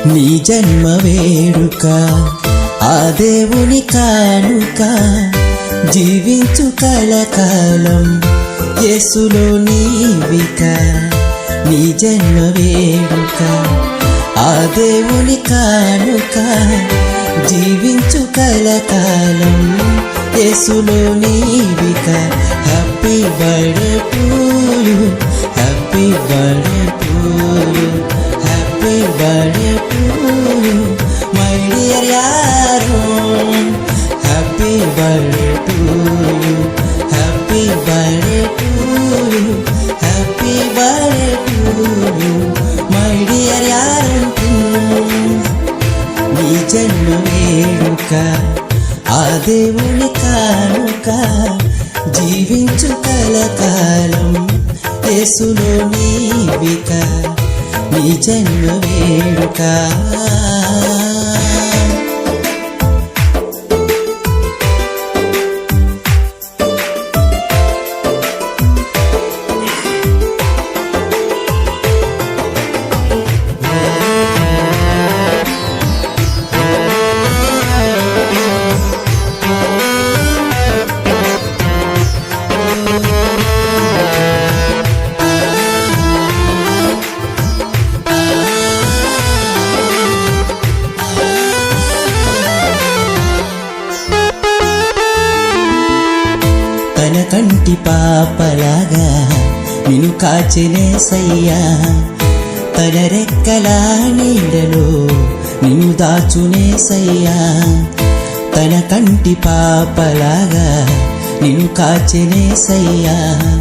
నీ జన్మ వేడుక ఆ దేవుని కానుక జీవించు కలకాలం యేసులో నీవిక నీ జన్మ వేడుక ఆ దేవుని కానుక జీవించు కలకాలం యేసులో నీవిక happy birthday to you happy birthday to you happy birthday to you my dear యారో happy birthday to you happy birthday to you happy birthday to you my dear యారో నీ జన్మ వేడుక ఆ దేవుని కానుక జీవించు కలకాలం యేసులో నీవిక నీ జన్మ వేడుక తన కంటి పాపలాగా నిన్ను కాచెనేసయ్యా తన రెక్కల నీడలో నిన్ను దాచునేసయ్యా తన కంటి పాపలాగా నిన్ను కాచెనేసయ్యా